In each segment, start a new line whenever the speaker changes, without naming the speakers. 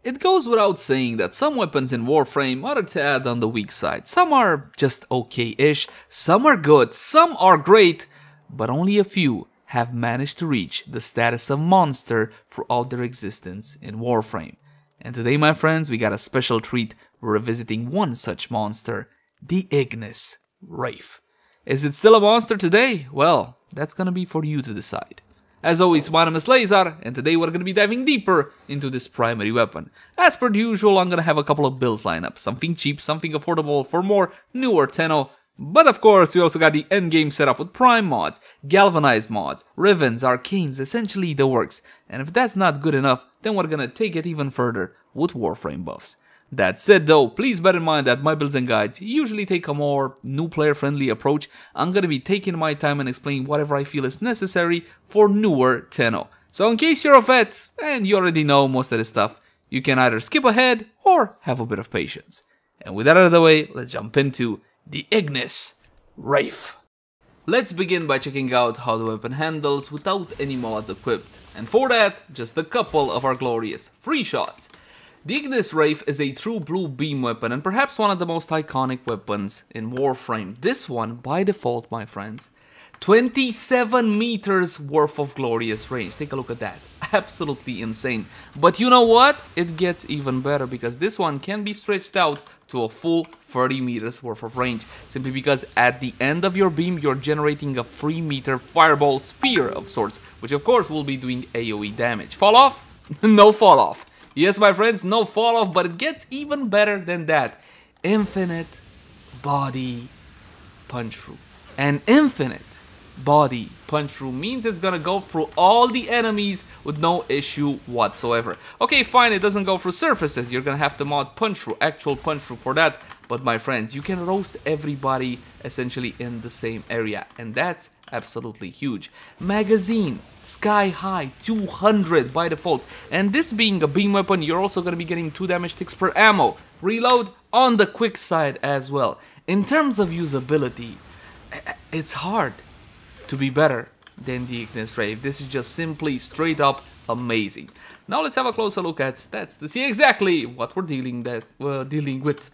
It goes without saying that some weapons in Warframe are a tad on the weak side. Some are just okay-ish, some are good, some are great, but only a few have managed to reach the status of monster for all their existence in Warframe. And today, my friends, we got a special treat. We're revisiting one such monster, the Ignis Wraith. Is it still a monster today? Well, that's gonna be for you to decide. As always, my name is Leyzar, and today we're going to be diving deeper into this primary weapon. As per usual, I'm going to have a couple of builds lined up. Something cheap, something affordable for more newer Tenno. But of course, we also got the endgame setup with Prime mods, Galvanized mods, Rivens, Arcanes, essentially the works. And if that's not good enough, then we're going to take it even further with Warframe buffs. That said though, please bear in mind that my builds and guides usually take a more new player friendly approach. I'm gonna be taking my time and explaining whatever I feel is necessary for newer Tenno. So in case you're a vet and you already know most of this stuff, you can either skip ahead or have a bit of patience. And with that out of the way, let's jump into the Ignis Wraith. Let's begin by checking out how the weapon handles without any mods equipped. And for that, just a couple of our glorious free shots. The Ignis Wraith is a true blue beam weapon and perhaps one of the most iconic weapons in Warframe. This one, by default, my friends, 27 meters worth of glorious range. Take a look at that. Absolutely insane. But you know what? It gets even better because this one can be stretched out to a full 30 meters worth of range. Simply because at the end of your beam, you're generating a 3-meter fireball spear of sorts, which of course will be doing AoE damage. Fall off? No fall off. Yes, my friends, no fall off, but it gets even better than that. Infinite body punch through. An infinite body punch through means it's gonna go through all the enemies with no issue whatsoever. Okay, fine, it doesn't go through surfaces. You're gonna have to mod punch through, actual punch through for that. But my friends, you can roast everybody essentially in the same area, and that's absolutely huge. Magazine, sky high, 200 by default. And this being a beam weapon, you're also going to be getting 2 damage ticks per ammo. Reload on the quick side as well. In terms of usability, it's hard to be better than the Ignis Wraith. This is just simply straight up amazing. Now let's have a closer look at stats to see exactly what we're dealing with.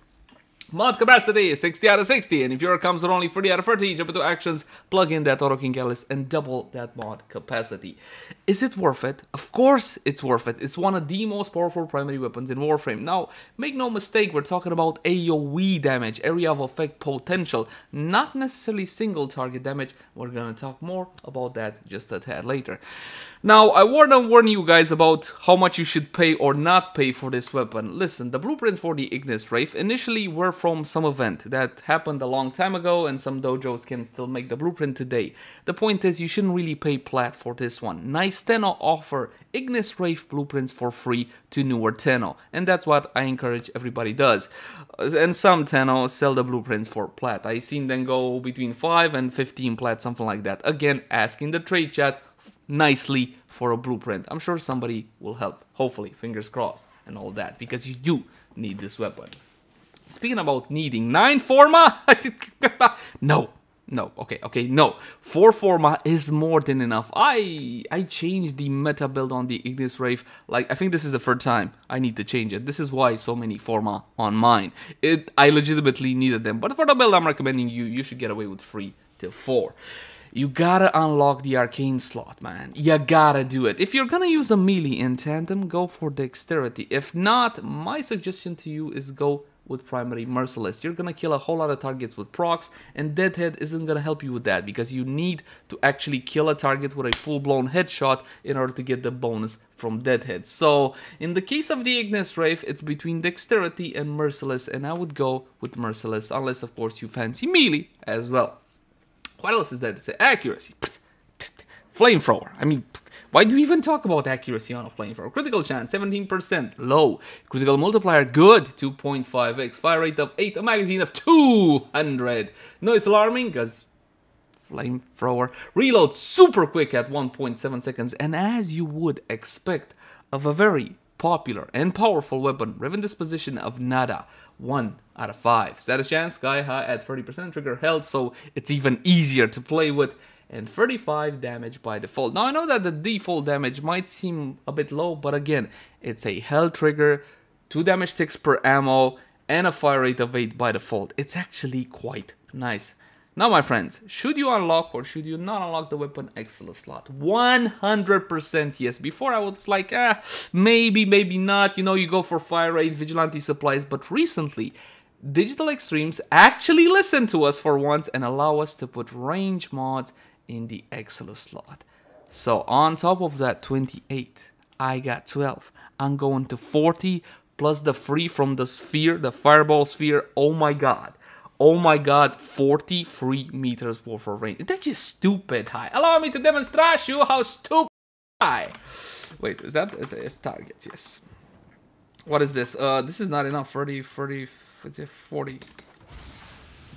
Mod capacity is 60 out of 60, and if your comes with only 30 out of 30, jump into actions, plug in that Auto King Catalyst, and double that mod capacity. Is it worth it? Of course it's worth it. It's one of the most powerful primary weapons in Warframe. Now, make no mistake, we're talking about AoE damage, area of effect potential, not necessarily single target damage. We're gonna talk more about that just a tad later. Now, I warn you guys about how much you should pay or not pay for this weapon. Listen, the blueprints for the Ignis Wraith initially were from some event that happened a long time ago, and some dojos can still make the blueprint today. The point is, you shouldn't really pay plat for this one. Nice Tenno offer Ignis Wraith blueprints for free to newer Tenno, and that's what I encourage everybody does. And some Tenno sell the blueprints for plat. I seen them go between 5 and 15 plat, something like that. Again, ask in the trade chat nicely for a blueprint. I'm sure somebody will help, hopefully, fingers crossed and all that, because you do need this weapon. Speaking about needing 9 forma, no, no. 4 forma is more than enough. I changed the meta build on the Ignis Wraith, like, I think this is the 3rd time I need to change it. This is why so many forma on mine. I legitimately needed them, but for the build I'm recommending you should get away with 3 to 4. You gotta unlock the arcane slot, man. You gotta do it. If you're gonna use a melee in tandem, go for dexterity. If not, my suggestion to you is go with primary merciless. You're gonna kill a whole lot of targets with procs, and Deadhead isn't gonna help you with that because you need to actually kill a target with a full-blown headshot in order to get the bonus from Deadhead. So in the case of the Ignis Wraith, it's between dexterity and merciless, and I would go with merciless unless of course you fancy melee as well. What else is there to say? Accuracy. Flamethrower. I mean, why do we even talk about accuracy on a flamethrower? Critical chance, 17%. Low. Critical multiplier, good. 2.5x. Fire rate of 8. A magazine of 200. Noise alarming, because flamethrower. Reload super quick at 1.7 seconds. And as you would expect of a very popular and powerful weapon, Riven disposition of nada. 1 out of 5. Status chance, sky high at 30%. Trigger held, so it's even easier to play with. And 35 damage by default. Now I know that the default damage might seem a bit low, but again, it's a held trigger, 2 damage ticks per ammo, and a fire rate of 8 by default. It's actually quite nice. Now, my friends, should you unlock or should you not unlock the weapon excellence slot? 100% yes. Before I was like, maybe, maybe not. You know, you go for fire rate, vigilante supplies. But recently, Digital Extremes actually listened to us for once and allow us to put range mods in the excellence slot. So on top of that 28, I got 12. I'm going to 40 plus the free from the sphere, the fireball sphere. Oh my god. Oh my god, 40 free meters worth of range. That's just stupid high. Allow me to demonstrate you how stupid high. Wait, is that is targets? Yes. What is this? This is not enough. 40.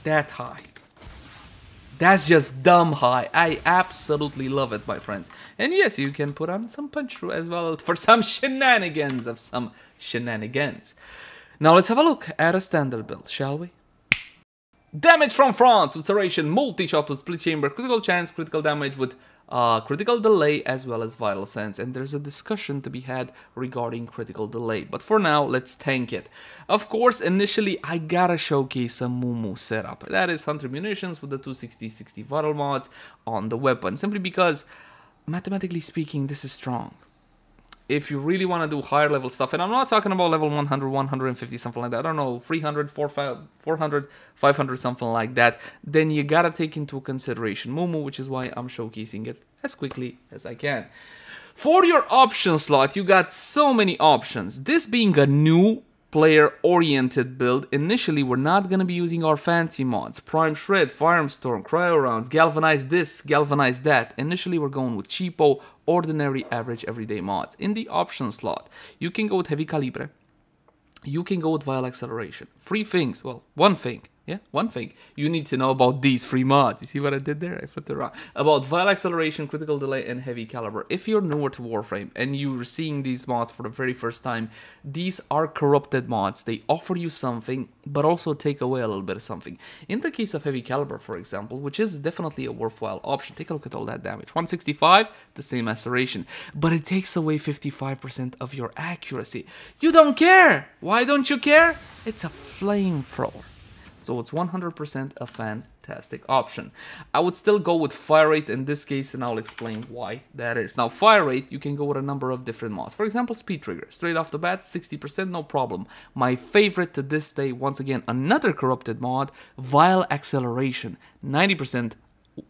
That high. That's just dumb high. I absolutely love it, my friends. And yes, you can put on some punch through as well for some shenanigans of some shenanigans. Now let's have a look at a standard build, shall we? Damage from France with Serration, multi-shot with split chamber, critical chance, critical damage with critical delay as well as vital sense. And there's a discussion to be had regarding critical delay. But for now, let's tank it. Of course, initially, I gotta showcase a Mumu setup. That is Hunter Munitions with the 260-60 vital mods on the weapon. Simply because, mathematically speaking, this is strong. If you really want to do higher level stuff, and I'm not talking about level 100, 150, something like that, I don't know, 300, 400, 500, something like that, then you gotta take into consideration Mumu, which is why I'm showcasing it as quickly as I can. For your option slot, you got so many options. This being a new player-oriented build, initially we're not going to be using our fancy mods. Prime Shred, Firestorm, Cryo Rounds, Galvanize this, Galvanize that. Initially we're going with cheapo, ordinary, average, everyday mods. In the option slot, you can go with Heavy Calibre. You can go with Vial Acceleration. 3 things, well, 1 thing. Yeah, 1 thing you need to know about these 3 mods. You see what I did there? I flipped it around. About Vial Acceleration, Critical Delay, and Heavy Caliber. If you're newer to Warframe and you're seeing these mods for the very first time, these are corrupted mods. They offer you something, but also take away a little bit of something. In the case of Heavy Caliber, for example, which is definitely a worthwhile option, take a look at all that damage. 165, the same as Serration, but it takes away 55% of your accuracy. You don't care! Why don't you care? It's a flamethrower. So it's 100% a fantastic option. I would still go with fire rate in this case, and I'll explain why that is. Now, fire rate, you can go with a number of different mods. For example, speed trigger. Straight off the bat, 60%, no problem. My favorite to this day, once again, another corrupted mod, Vial Acceleration. 90%,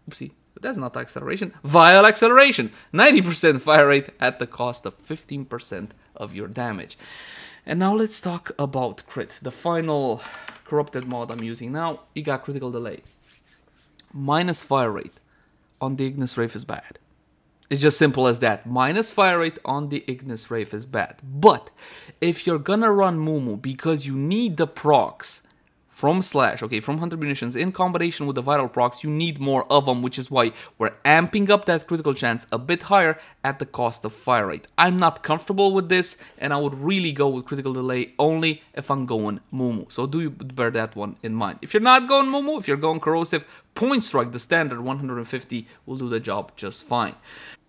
oopsie, but that's not acceleration. Vial Acceleration. 90% fire rate at the cost of 15% of your damage. And now let's talk about crit, the final corrupted mod I'm using now. You got critical delay. Minus fire rate on the Ignis Wraith is bad. It's just simple as that. Minus fire rate on the Ignis Wraith is bad. But if you're gonna run Mumu because you need the procs from Slash, okay, from Hunter Munitions, in combination with the vital procs, you need more of them, which is why we're amping up that critical chance a bit higher at the cost of fire rate. I'm not comfortable with this, and I would really go with critical delay only if I'm going Mumu. So do bear that one in mind. If you're not going Mumu, if you're going corrosive, Point Strike, the standard 150, will do the job just fine.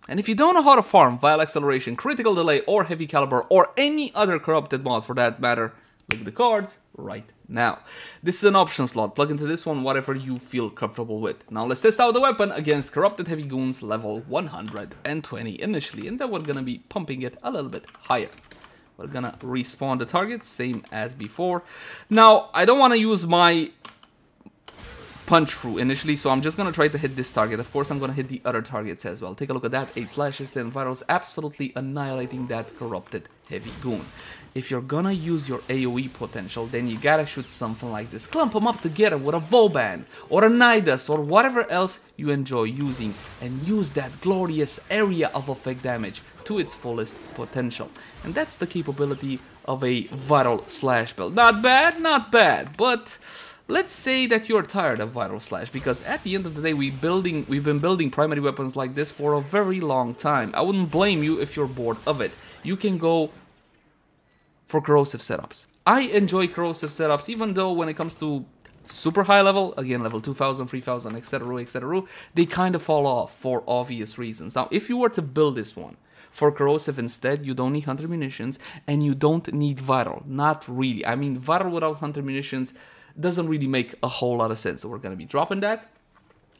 And if you don't know how to farm Vial Acceleration, Critical Delay, or Heavy Caliber, or any other corrupted mod for that matter, look at the cards right now. This is an option slot. Plug into this one whatever you feel comfortable with. Now let's test out the weapon against Corrupted Heavy Goons level 120 initially, and then we're gonna be pumping it a little bit higher. We're gonna respawn the target, same as before. Now, I don't want to use my punch through initially, so I'm just gonna try to hit this target. Of course, I'm gonna hit the other targets as well. Take a look at that, 8 slashes, 10 vitals, absolutely annihilating that Corrupted Heavy Goon. If you're gonna use your AoE potential, then you gotta shoot something like this. Clump them up together with a Vauban, or a Nidus, or whatever else you enjoy using, and use that glorious area of effect damage to its fullest potential. And that's the capability of a Vital Slash build. Not bad, but let's say that you're tired of Vital Slash, because at the end of the day, we've been building primary weapons like this for a very long time. I wouldn't blame you if you're bored of it. You can go for corrosive setups. I enjoy corrosive setups, even though when it comes to super high level, again, level 2000, 3000, etc., they kind of fall off for obvious reasons. Now, if you were to build this one for corrosive instead, you don't need hunter munitions and you don't need vital. Not really. I mean, vital without hunter munitions doesn't really make a whole lot of sense. So we're going to be dropping that.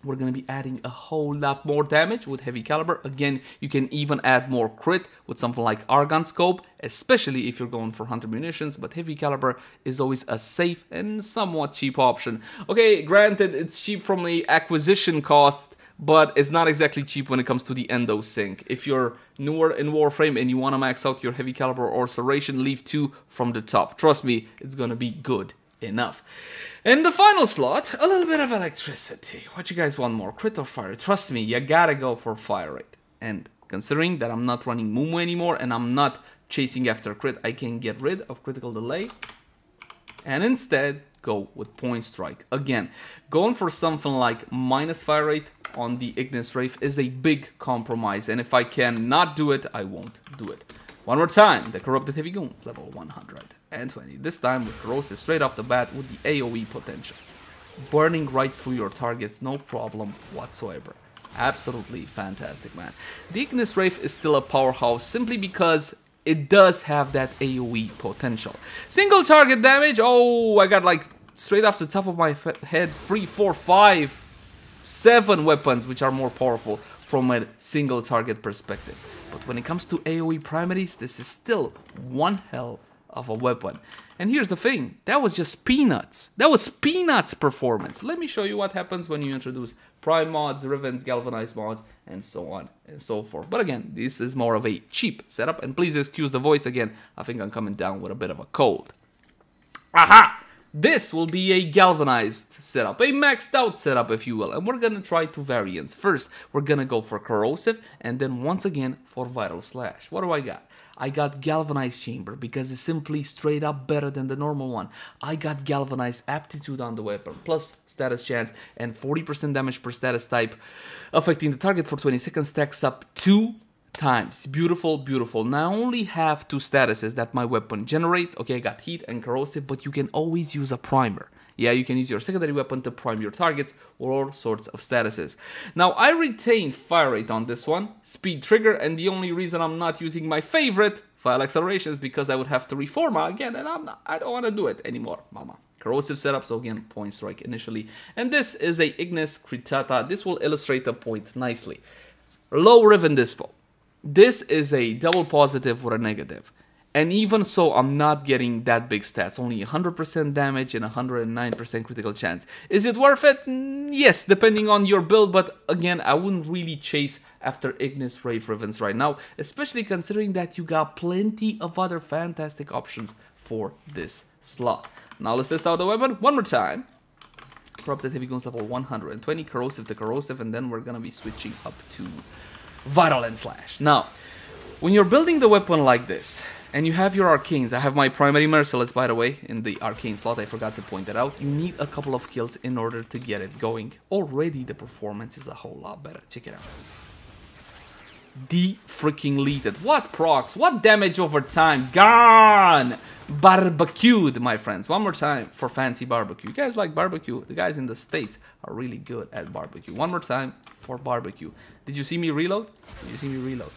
We're going to be adding a whole lot more damage with heavy caliber. Again, you can even add more crit with something like Argon Scope, especially if you're going for hunter munitions, but heavy caliber is always a safe and somewhat cheap option. Okay, granted, it's cheap from the acquisition cost, but it's not exactly cheap when it comes to the endo sync. If you're newer in Warframe and you want to max out your heavy caliber or Serration, leave 2 from the top. Trust me, it's going to be good enough. In the final slot, a little bit of electricity. What you guys want more, crit or fire? Trust me, you gotta go for fire rate. And considering that I'm not running Mumu anymore and I'm not chasing after crit, I can get rid of critical delay and instead go with point strike. Again, going for something like minus fire rate on the Ignis Wraith is a big compromise, and if I cannot do it, I won't do it. One more time, the Corrupted Heavy Goons, level 120. This time with Corrosive straight off the bat with the AoE potential. Burning right through your targets, no problem whatsoever. Absolutely fantastic, man. The Ignis Wraith is still a powerhouse simply because it does have that AoE potential. Single target damage, oh, I got like straight off the top of my head 3, 4, 5, 7 weapons which are more powerful from a single target perspective. But when it comes to AoE primaries, this is still one hell of a weapon. And here's the thing, that was just peanuts. That was peanuts performance. Let me show you what happens when you introduce prime mods, Rivens, Galvanized mods, and so on and so forth. But again, this is more of a cheap setup, and please excuse the voice again. I think I'm coming down with a bit of a cold. Aha! This will be a galvanized setup, a maxed out setup if you will, and we're gonna try 2 variants. First, we're gonna go for corrosive, and then once again for vital slash. What do I got? I got Galvanized Chamber because it's simply straight up better than the normal one. I got Galvanized Aptitude on the weapon, plus status chance and 40% damage per status type, affecting the target for 20 seconds, stacks up 2 times. Beautiful, beautiful. Now I only have 2 statuses that my weapon generates. Okay, I got heat and corrosive, but you can always use a primer. Yeah, you can use your secondary weapon to prime your targets or all sorts of statuses. Now, I retain fire rate on this one, speed trigger, and the only reason I'm not using my favorite, file acceleration, is because I would have to reforma again, and I don't want to do it anymore, mama. Corrosive setup, so again, point strike initially. And this is a Ignis Critata. This will illustrate the point nicely. Low Riven Dispo. This is a double positive with a negative. And even so, I'm not getting that big stats, only 100% damage and 109% critical chance. Is it worth it? Yes, depending on your build, but again, I wouldn't really chase after Ignis Wraith Rivens right now, especially considering that you got plenty of other fantastic options for this slot. Now let's test out the weapon one more time. Corrupted Heavy Goons level 120, corrosive to corrosive, and then we're gonna be switching up to vital and slash. Now, when you're building the weapon like this, and you have your arcanes, I have my primary merciless, by the way, in the arcane slot, I forgot to point that out. You need a couple of kills in order to get it going. Already the performance is a whole lot better. Check it out. De-freaking leaded. What procs? What damage over time? Gone! Barbecued, my friends. One more time for fancy barbecue. You guys like barbecue? The guys in the States are really good at barbecue. One more time for barbecue. Did you see me reload? Did you see me reload?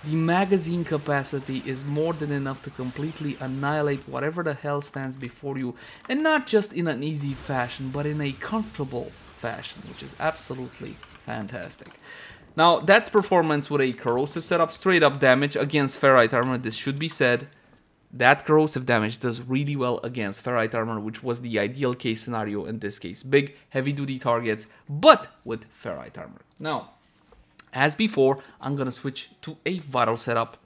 The magazine capacity is more than enough to completely annihilate whatever the hell stands before you, and not just in an easy fashion, but in a comfortable fashion, which is absolutely fantastic. Now, that's performance with a corrosive setup, straight up damage against ferrite armor. This should be said, that corrosive damage does really well against ferrite armor, which was the ideal case scenario in this case. Big, heavy duty targets, but with ferrite armor. Now, as before, I'm gonna switch to a vital setup.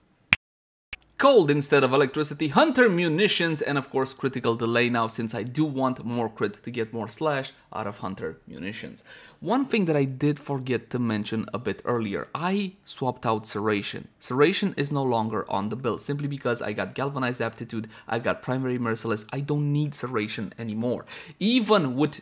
Cold instead of electricity, hunter munitions, and of course critical delay now, since I do want more crit to get more slash out of hunter munitions. One thing that I did forget to mention a bit earlier, I swapped out Serration. Serration is no longer on the build, simply because I got Galvanized Aptitude, I got Primary Merciless, I don't need Serration anymore. Even with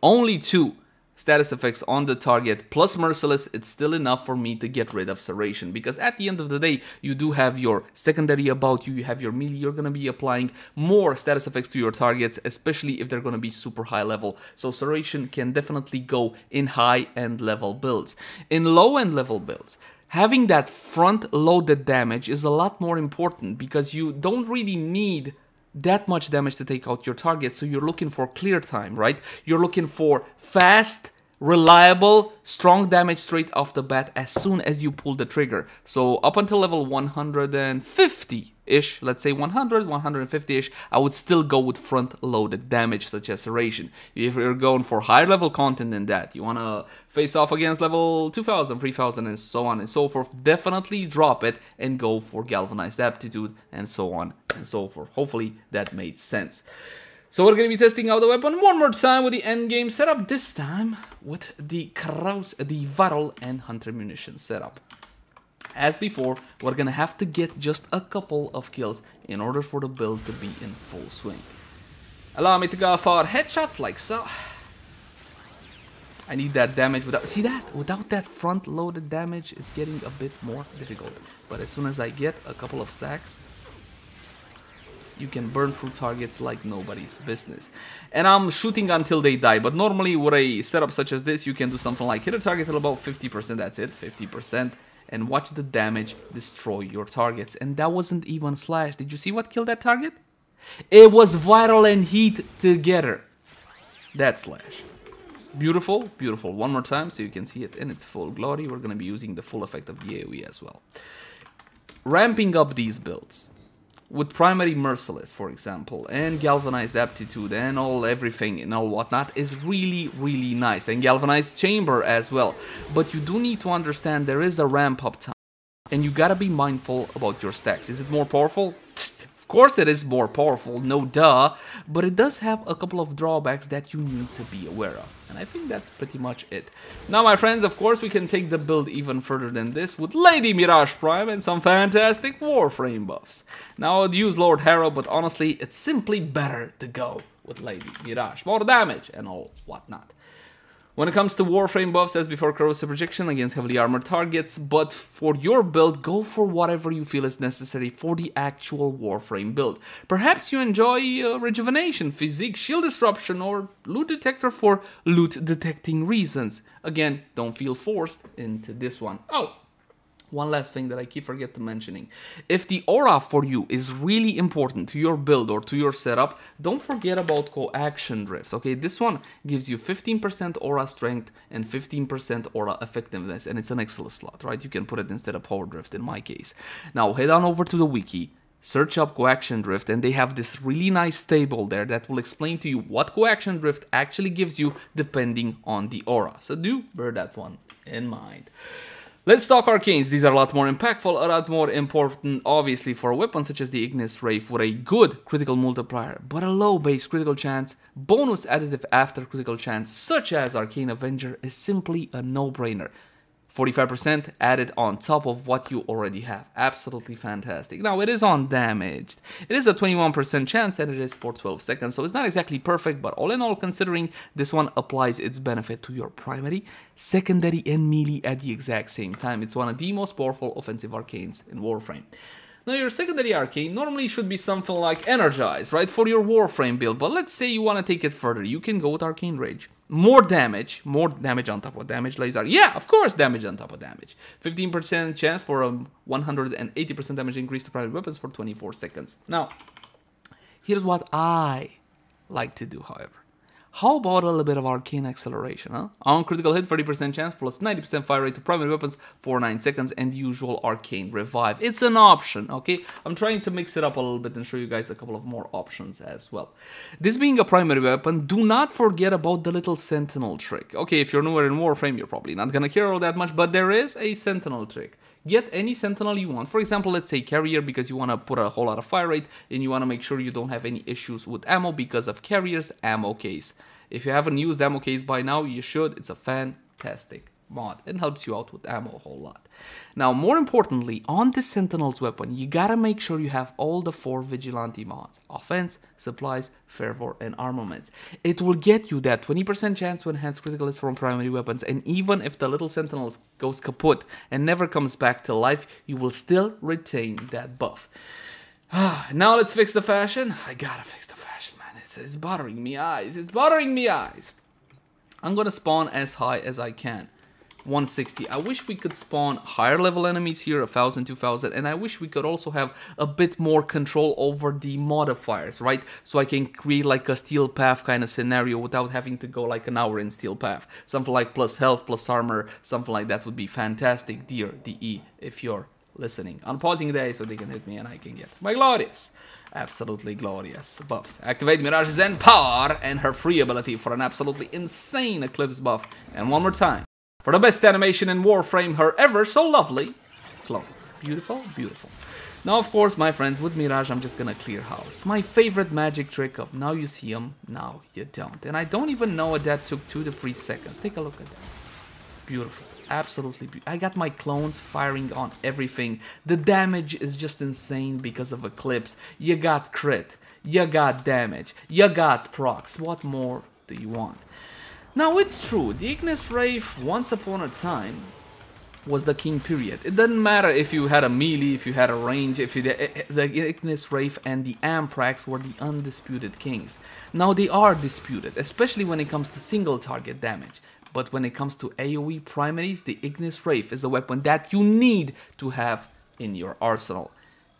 only two status effects on the target plus Merciless, it's still enough for me to get rid of Serration, because at the end of the day, you do have your secondary about you have your melee, you're gonna be applying more status effects to your targets, especially if they're gonna be super high level. So Serration can definitely go in high end level builds. In low end level builds, having that front-loaded damage is a lot more important because you don't really need that much damage to take out your target, so you're looking for clear time, right? You're looking for fast, reliable, strong damage straight off the bat as soon as you pull the trigger. So up until level 150-ish, let's say 100, 150-ish, I would still go with front-loaded damage such as Serration. If you're going for higher level content than that, you want to face off against level 2000, 3000 and so on and so forth, definitely drop it and go for Galvanized Aptitude and so on and so forth. Hopefully that made sense. So we're going to be testing out the weapon one more time with the endgame setup, this time with the Viral and Hunter Munition setup. As before, we're going to have to get just a couple of kills in order for the build to be in full swing. Allow me to go for headshots like so. I need that damage without, see that? Without that front-loaded damage, it's getting a bit more difficult. But as soon as I get a couple of stacks, you can burn through targets like nobody's business. And I'm shooting until they die, but normally with a setup such as this, you can do something like hit a target at about 50%, that's it, 50%, and watch the damage destroy your targets. And that wasn't even Slash. Did you see what killed that target? It was Viral and Heat together. That's Slash. Beautiful, beautiful. One more time so you can see it in its full glory. We're going to be using the full effect of the AoE as well. Ramping up these builds with Primary Merciless, for example, and Galvanized Aptitude and everything and all whatnot is really, really nice. And Galvanized Chamber as well. But you do need to understand there is a ramp up time. And you gotta be mindful about your stacks. Is it more powerful? Of course it is more powerful, no duh. But it does have a couple of drawbacks that you need to be aware of. And I think that's pretty much it. Now, my friends, of course, we can take the build even further than this with Lady Mirage Prime and some fantastic Warframe buffs. Now, I would use Lord Harrow, but honestly, it's simply better to go with Lady Mirage. More damage and all whatnot. When it comes to Warframe buffs, as before, corrosive projection against heavily armored targets, but for your build, go for whatever you feel is necessary for the actual Warframe build. Perhaps you enjoy rejuvenation, physique, shield disruption, or loot detector for loot detecting reasons. Again, don't feel forced into this one. Oh! One last thing that I keep forget to mentioning. If the aura for you is really important to your build or to your setup, don't forget about Coaction Drift, okay? This one gives you 15% aura strength and 15% aura effectiveness, and it's an excellent slot, right? You can put it instead of Power Drift in my case. Now, head on over to the wiki, search up Coaction Drift, and they have this really nice table there that will explain to you what Coaction Drift actually gives you depending on the aura. So do bear that one in mind. Let's talk arcanes. These are a lot more impactful, a lot more important, obviously, for a weapon such as the Ignis Wraith with a good critical multiplier, but a low base critical chance, bonus additive after critical chance, such as Arcane Avenger, is simply a no-brainer. 45% added on top of what you already have. Absolutely fantastic. Now, it is undamaged. It is a 21% chance and it is for 12 seconds, so it's not exactly perfect, but all in all, considering this one applies its benefit to your primary, secondary, and melee at the exact same time. It's one of the most powerful offensive arcanes in Warframe. Now, your secondary arcane normally should be something like Energized, right, for your Warframe build, but let's say you want to take it further. You can go with Arcane Rage. More damage on top of damage, Laser. Yeah, of course, damage on top of damage. 15% chance for a 180% damage increase to primary weapons for 24 seconds. Now, here's what I like to do, however. How about a little bit of Arcane Acceleration, huh? On critical hit, 30% chance plus 90% fire rate to primary weapons for 9 seconds and usual Arcane Revive. It's an option, okay? I'm trying to mix it up a little bit and show you guys a couple of more options as well. This being a primary weapon, do not forget about the little Sentinel trick. Okay, if you're newer in Warframe, you're probably not gonna care all that much, but there is a Sentinel trick. Get any Sentinel you want. For example, let's say Carrier, because you want to put a whole lot of fire rate and you want to make sure you don't have any issues with ammo because of Carrier's ammo case. If you haven't used ammo case by now, you should. It's a fantastic mod and helps you out with ammo a whole lot. Now, more importantly, on this Sentinel's weapon, you gotta make sure you have all the 4 Vigilante mods: offense, supplies, fervor, and armaments. It will get you that 20% chance to enhance critical hits from primary weapons, and even if the little Sentinel goes kaput and never comes back to life, you will still retain that buff. Now let's fix the fashion. I gotta fix the fashion, man. It's bothering me eyes. It's bothering me eyes. I'm gonna spawn as high as I can. 160. I wish we could spawn higher level enemies here, 1000, 2000, and I wish we could also have a bit more control over the modifiers, right? So I can create like a steel path kind of scenario without having to go like an hour in steel path. Something like plus health, plus armor, something like that would be fantastic, dear DE, if you're listening. I'm pausing there so they can hit me and I can get my glorious, absolutely glorious buffs. Activate Mirage's Zen power and her free ability for an absolutely insane Eclipse buff. And one more time, for the best animation in Warframe, her ever so lovely cloak. Beautiful, beautiful. Now, of course, my friends, with Mirage, I'm just gonna clear house. My favorite magic trick of now you see him, now you don't. And I don't even know what that took 2 to 3 seconds. Take a look at that. Beautiful. Absolutely beautiful. I got my clones firing on everything. The damage is just insane because of Eclipse. You got crit. You got damage. You got procs. What more do you want? Now, it's true. The Ignis Wraith, once upon a time, was the king, period. It doesn't matter if you had a melee, if you had a range, if you the Ignis Wraith and the Amprax were the undisputed kings. Now they are disputed, especially when it comes to single target damage. But when it comes to AoE primaries, the Ignis Wraith is a weapon that you need to have in your arsenal.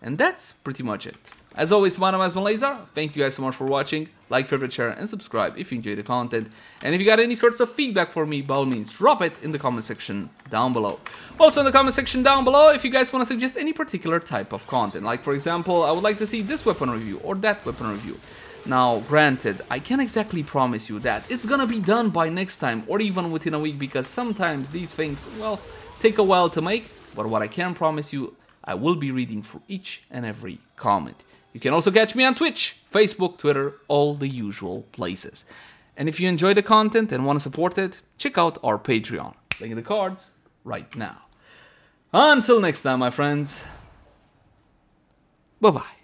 And that's pretty much it. As always, my name is Lazer. Thank you guys so much for watching. Like, favorite, share, and subscribe if you enjoy the content. And if you got any sorts of feedback for me, by all means, drop it in the comment section down below. Also in the comment section down below, if you guys want to suggest any particular type of content. Like, for example, I would like to see this weapon review or that weapon review. Now, granted, I can't exactly promise you that it's gonna be done by next time or even within a week, because sometimes these things, well, take a while to make. But what I can promise you, I will be reading for each and every comment. You can also catch me on Twitch, Facebook, Twitter, all the usual places. And if you enjoy the content and want to support it, check out our Patreon. Link in the cards right now. Until next time, my friends. Bye-bye.